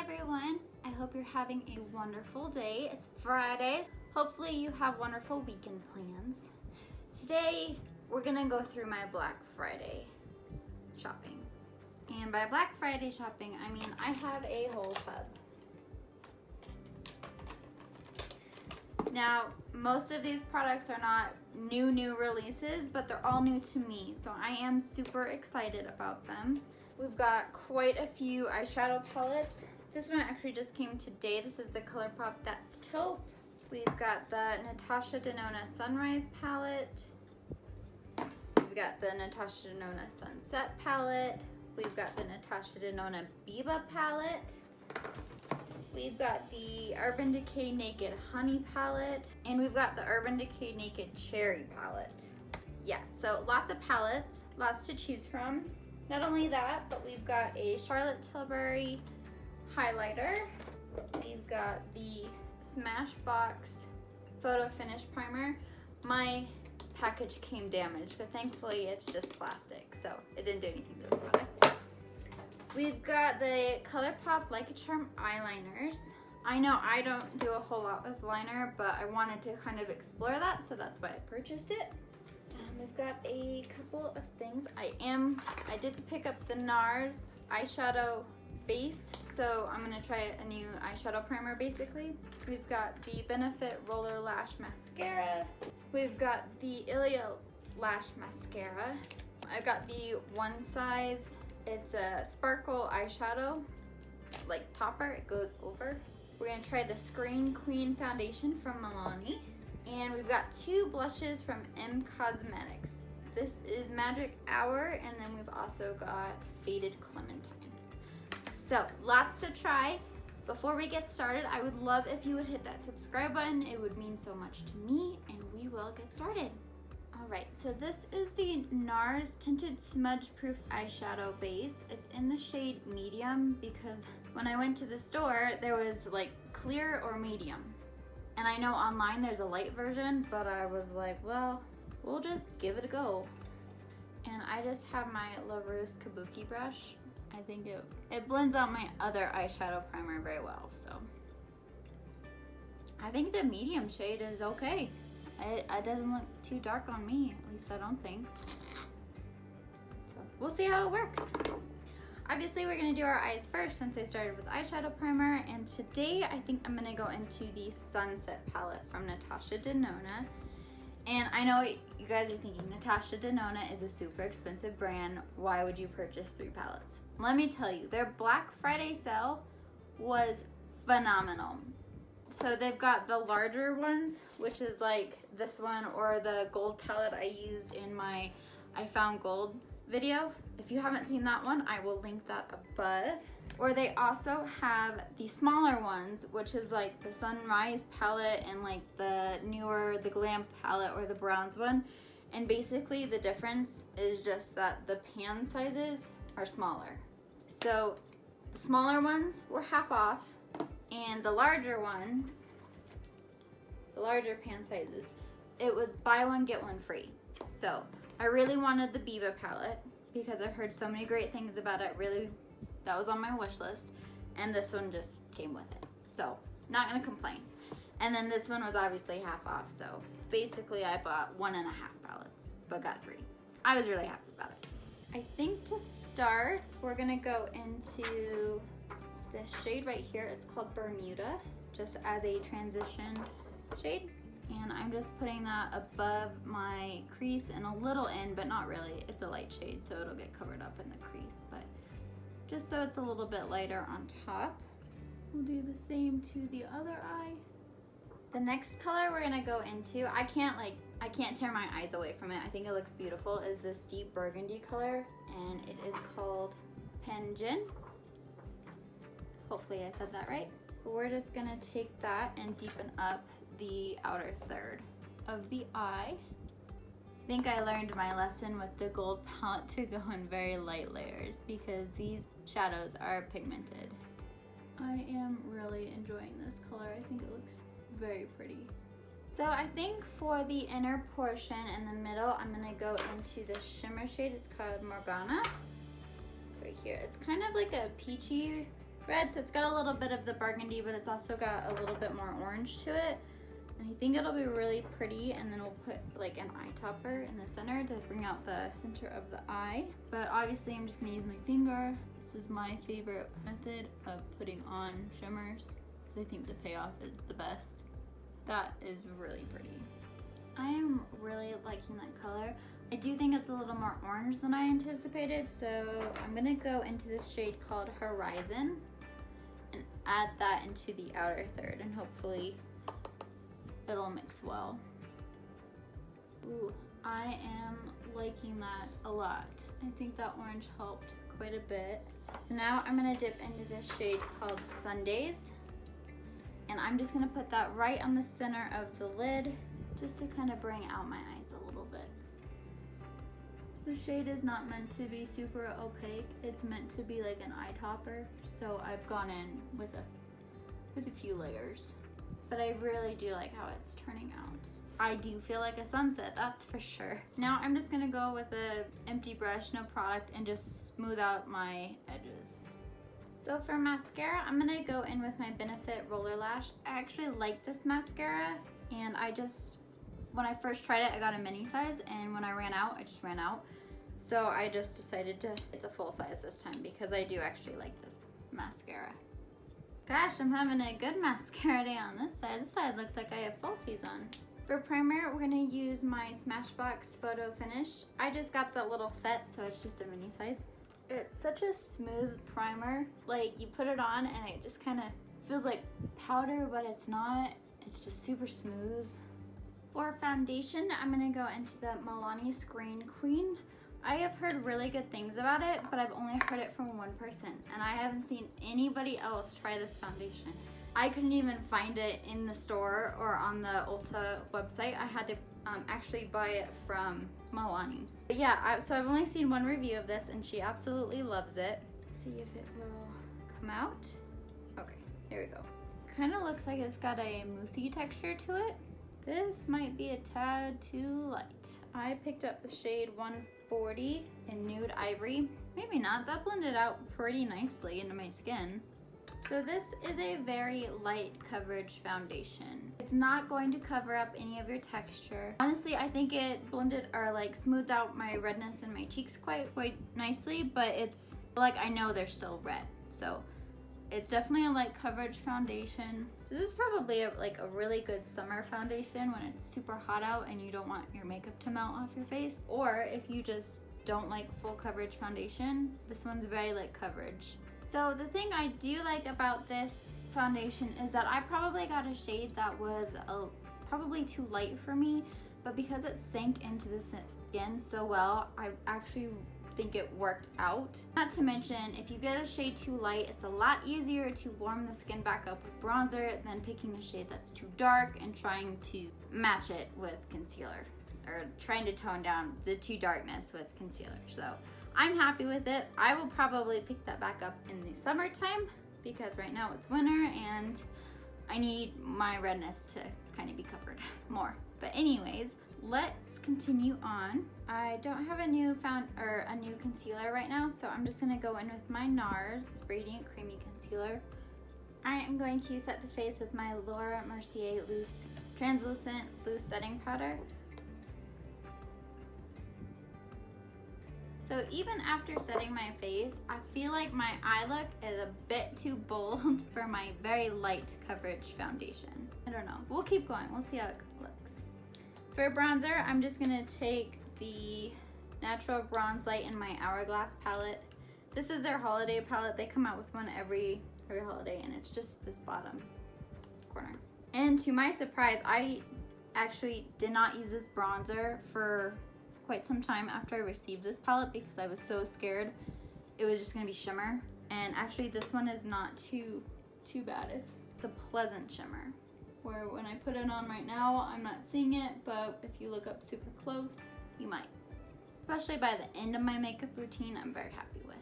everyone. I hope you're having a wonderful day. It's Friday. Hopefully you have wonderful weekend plans. Today we're gonna go through my Black Friday shopping. And by Black Friday shopping, I mean I have a whole tub. Now, most of these products are not new releases, but they're all new to me, so I am super excited about them. We've got quite a few eyeshadow palettes. This one actually just came today. This is the ColourPop That's Taupe. We've got the Natasha Denona Sunrise palette. We've got the Natasha Denona Sunset palette. We've got the Natasha Denona Biba palette. We've got the Urban Decay Naked Honey palette. And we've got the Urban Decay Naked Cherry palette. Yeah, so lots of palettes, lots to choose from. Not only that, but we've got a Charlotte Tilbury highlighter. We've got the Smashbox Photo Finish Primer. My package came damaged, but thankfully it's just plastic, so it didn't do anything to the product. We've got the ColourPop Like a Charm eyeliners. I know I don't do a whole lot with liner, but I wanted to kind of explore that, so that's why I purchased it. We've got a couple of things. I did pick up the NARS eyeshadow base, so I'm gonna try a new eyeshadow primer basically. We've got the Benefit Roller Lash Mascara. We've got the Ilia Lash Mascara. I've got the One Size. It's a sparkle eyeshadow, like topper, it goes over. We're gonna try the Screen Queen Foundation from Milani. And we've got two blushes from M Cosmetics. This is Magic Hour, and then we've also got Faded Clementine. So, lots to try. Before we get started, I would love if you would hit that subscribe button. It would mean so much to me, and we will get started. Alright, so this is the NARS Tinted Smudge Proof Eyeshadow Base. It's in the shade medium because when I went to the store, there was like clear or medium. And I know online there's a light version, but I was like, well, we'll just give it a go. And I just have my Laruce Kabuki brush. I think it blends out my other eyeshadow primer very well, so. I think the medium shade is okay. It doesn't look too dark on me, at least I don't think. So we'll see how it works. Obviously, we're gonna do our eyes first since I started with eyeshadow primer, and today I think I'm gonna go into the Sunset palette from Natasha Denona. And I know you guys are thinking, Natasha Denona is a super expensive brand. Why would you purchase 3 palettes? Let me tell you, their Black Friday sale was phenomenal. So they've got the larger ones, which is like this one or the gold palette I used in my I Found Gold video. If you haven't seen that one, I will link that above. Or they also have the smaller ones, which is like the Sunrise palette and like the newer, the Glam palette or the bronze one. And basically the difference is just that the pan sizes are smaller. So the smaller ones were half off, and the larger ones, the larger pan sizes, it was buy one, get one free. So I really wanted the Biba palette because I've heard so many great things about it. Really, that was on my wish list. And this one just came with it. So, not gonna complain. And then this one was obviously half off. So, basically I bought 1.5 palettes, but got 3. I was really happy about it. I think to start, we're gonna go into this shade right here. It's called Bermuda, just as a transition shade. And I'm just putting that above my crease and a little in, but not really. It's a light shade, so it'll get covered up in the crease, but just so it's a little bit lighter on top. We'll do the same to the other eye. The next color we're gonna go into, I can't tear my eyes away from it. I think it looks beautiful, is this deep burgundy color, and it is called Penjin. Hopefully I said that right. But we're just gonna take that and deepen up the outer third of the eye. I think I learned my lesson with the gold palette to go in very light layers because these shadows are pigmented. I am really enjoying this color. I think it looks very pretty. So I think for the inner portion in the middle, I'm gonna go into this shimmer shade. It's called Morgana. It's right here. It's kind of like a peachy red, so it's got a little bit of the burgundy, but it's also got a little bit more orange to it. And I think it'll be really pretty, and then we'll put like an eye topper in the center to bring out the center of the eye. But obviously I'm just gonna use my finger. This is my favorite method of putting on shimmers, because I think the payoff is the best. That is really pretty. I am really liking that color. I do think it's a little more orange than I anticipated, so I'm gonna go into this shade called Horizon and add that into the outer third, and hopefully it'll mix well. Ooh, I am liking that a lot. I think that orange helped quite a bit. So now I'm gonna dip into this shade called Sundays, and I'm just gonna put that right on the center of the lid just to kind of bring out my eyes a little bit. The shade is not meant to be super opaque. It's meant to be like an eye topper. So I've gone in with a few layers. But I really do like how it's turning out. I do feel like a sunset, that's for sure. Now I'm just gonna go with an empty brush, no product, and just smooth out my edges. So for mascara, I'm gonna go in with my Benefit Roller Lash. I actually like this mascara, and when I first tried it, I got a mini size, and when I ran out, I just ran out. So I just decided to get the full size this time because I do actually like this mascara. Gosh, I'm having a good mascara day on this side. This side looks like I have falsies on. For primer, we're gonna use my Smashbox Photo Finish. I just got the little set, so it's just a mini size. It's such a smooth primer. Like, you put it on and it just kind of feels like powder, but it's not. It's just super smooth. For foundation, I'm gonna go into the Milani Screen Queen. I have heard really good things about it, but I've only heard it from one person, and I haven't seen anybody else try this foundation. I couldn't even find it in the store or on the Ulta website. I had to actually buy it from Milani. But yeah, so I've only seen one review of this, and she absolutely loves it. Let's see if it will come out. Okay, there we go. Kind of looks like it's got a moussey texture to it. This might be a tad too light. I picked up the shade 140 in Nude Ivory. Maybe not, that blended out pretty nicely into my skin. So this is a very light coverage foundation. It's not going to cover up any of your texture. Honestly, I think it blended or like smoothed out my redness in my cheeks quite nicely, but it's like I know they're still red. So it's definitely a light coverage foundation. This is probably a really good summer foundation when it's super hot out and you don't want your makeup to melt off your face. Or if you just don't like full coverage foundation, this one's very light coverage. So the thing I do like about this foundation is that I probably got a shade that was probably too light for me, but because it sank into the skin so well, I actually think it worked out. Not to mention, if you get a shade too light, it's a lot easier to warm the skin back up with bronzer than picking a shade that's too dark and trying to match it with concealer, or trying to tone down the too darkness with concealer. So I'm happy with it. I will probably pick that back up in the summertime because right now it's winter and I need my redness to kind of be covered more. But anyways, let's continue on. I don't have a new concealer right now, so I'm just gonna go in with my NARS Radiant Creamy Concealer. I am going to set the face with my Laura Mercier Translucent Loose Setting Powder. So even after setting my face, I feel like my eye look is a bit too bold for my very light coverage foundation. I don't know. We'll keep going. We'll see how it looks. For bronzer, I'm just going to take the Natural Bronze Light in my Hourglass palette. This is their holiday palette. They come out with one every holiday, and it's just this bottom corner. And to my surprise, I actually did not use this bronzer for quite some time after I received this palette because I was so scared it was just gonna be shimmer. And actually this one is not too bad. It's a pleasant shimmer, where when I put it on right now I'm not seeing it, but if you look up super close you might. Especially by the end of my makeup routine, I'm very happy with.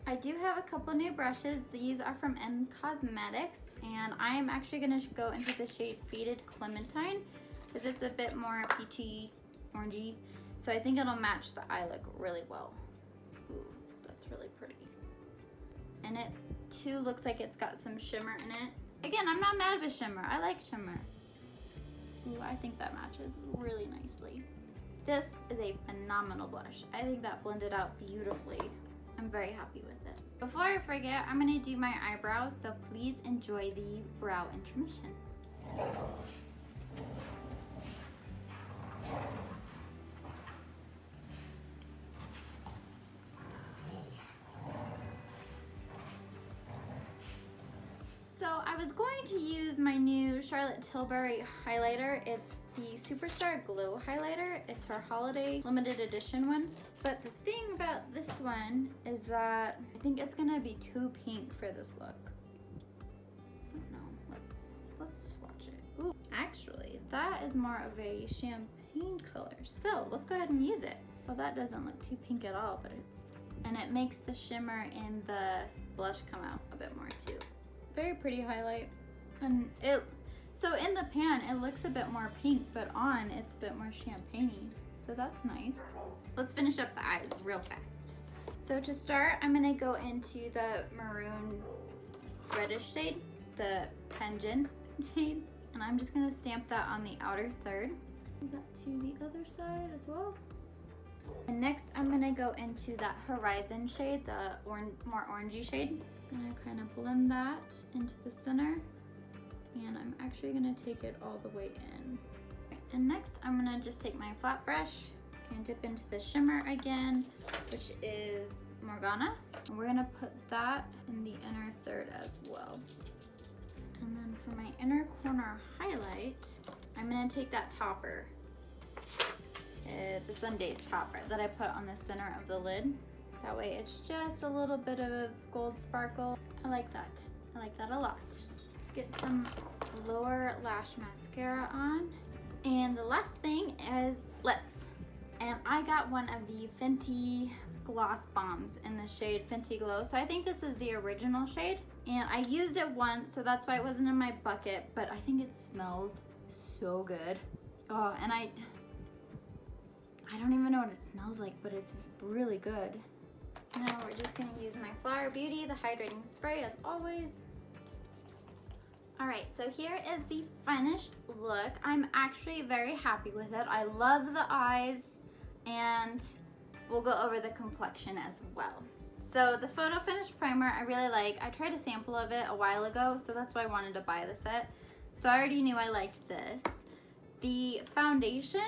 I do have a couple new brushes. These are from M Cosmetics, and I am actually gonna go into the shade Faded Clementine because it's a bit more peachy, orangey. So I think it'll match the eye look really well. Ooh, that's really pretty. And it too looks like it's got some shimmer in it. Again, I'm not mad with shimmer. I like shimmer. Ooh, I think that matches really nicely. This is a phenomenal blush. I think that blended out beautifully. I'm very happy with it. Before I forget, I'm gonna do my eyebrows, so please enjoy the brow intermission. So I was going to use my new Charlotte Tilbury highlighter. It's the Superstar Glow highlighter. It's her holiday limited edition one. But the thing about this one is that I think it's gonna be too pink for this look. I don't know, let's swatch it. Ooh, actually, that is more of a champagne color. So let's go ahead and use it. Well, that doesn't look too pink at all, but and it makes the shimmer in the blush come out a bit more too. Very pretty highlight. And so in the pan, it looks a bit more pink, but on, it's a bit more champagne-y. So that's nice. Let's finish up the eyes real fast. So to start, I'm gonna go into the maroon reddish shade, the Penguin shade, and I'm just gonna stamp that on the outer third. Do that to the other side as well. And next, I'm gonna go into that Horizon shade, the more orangey shade. I'm gonna kind of blend that into the center, and I'm actually gonna take it all the way in. And next, I'm gonna just take my flat brush and dip into the shimmer again, which is Morgana. And we're gonna put that in the inner third as well. And then for my inner corner highlight, I'm gonna take that topper, the Sundays topper that I put on the center of the lid. That way it's just a little bit of a gold sparkle. I like that. I like that a lot. Let's get some lower lash mascara on. And the last thing is lips. And I got one of the Fenty gloss bombs in the shade Fenty Glow. So I think this is the original shade. And I used it once, so that's why it wasn't in my bucket, but I think it smells so good. Oh, and I don't even know what it smells like, but it's really good. Now we're just gonna use my Flower Beauty, the hydrating spray as always. All right, so here is the finished look. I'm actually very happy with it. I love the eyes, and we'll go over the complexion as well. So the Photo Finish Primer I really like. I tried a sample of it a while ago, so that's why I wanted to buy the set. So I already knew I liked this. The foundation,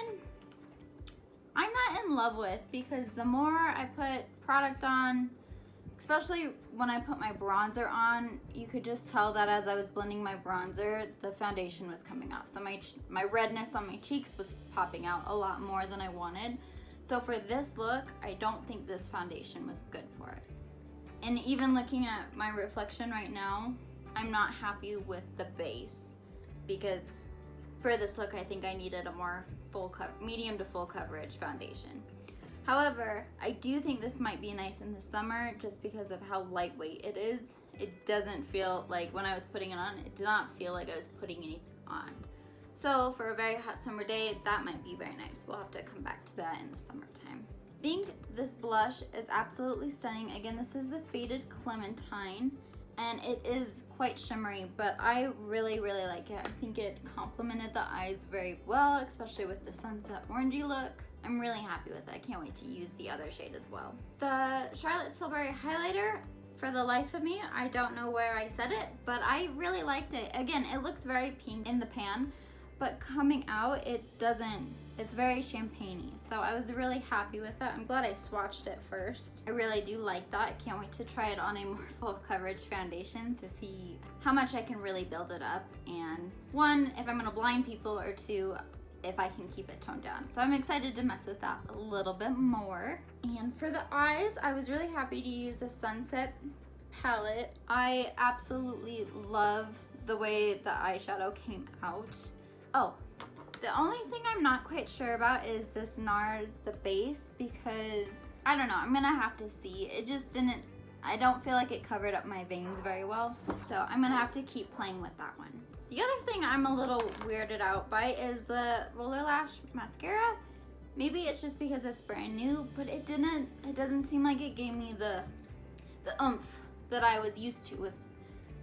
I'm not in love with, because the more I put product on, especially when I put my bronzer on, you could just tell that as I was blending my bronzer, the foundation was coming off. So my redness on my cheeks was popping out a lot more than I wanted. So for this look, I don't think this foundation was good for it. And even looking at my reflection right now, I'm not happy with the base, because for this look, I think I needed a more medium to full coverage foundation. However, I do think this might be nice in the summer just because of how lightweight it is. It doesn't feel like, when I was putting it on, it did not feel like I was putting anything on. So for a very hot summer day, that might be very nice. We'll have to come back to that in the summertime. I think this blush is absolutely stunning. Again, this is the Faded Clementine, and it is quite shimmery, but I really, really like it. I think it complemented the eyes very well, especially with the sunset orangey look. I'm really happy with it. I can't wait to use the other shade as well. The Charlotte Tilbury highlighter, for the life of me, I don't know where I set it, but I really liked it. Again, it looks very pink in the pan, but coming out, it's very champagne-y. So I was really happy with it. I'm glad I swatched it first. I really do like that. I can't wait to try it on a more full coverage foundation to see how much I can really build it up. And one, if I'm gonna blind people, or two, if I can keep it toned down. So I'm excited to mess with that a little bit more. And for the eyes, I was really happy to use the Sunset palette. I absolutely love the way the eyeshadow came out. Oh, the only thing I'm not quite sure about is this NARS, the base, because I don't know, I'm gonna have to see. It just didn't, I don't feel like it covered up my veins very well. So I'm gonna have to keep playing with that one. The other thing I'm a little weirded out by is the Roller Lash mascara. Maybe it's just because it's brand new, but it doesn't seem like it gave me the oomph that I was used to with,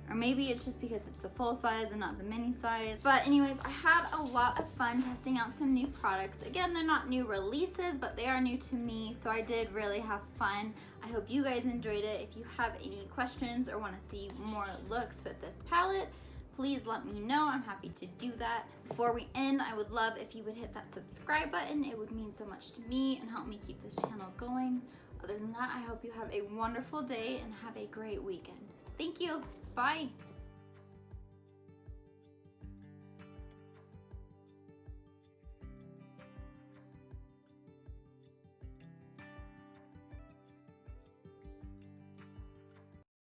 or maybe it's just because it's the full size and not the mini size. But anyways, I had a lot of fun testing out some new products. Again, they're not new releases, but they are new to me, so I did really have fun. I hope you guys enjoyed it. If you have any questions or want to see more looks with this palette, please let me know. I'm happy to do that. Before we end, I would love if you would hit that subscribe button. It would mean so much to me and help me keep this channel going. Other than that, I hope you have a wonderful day and have a great weekend. Thank you. Bye.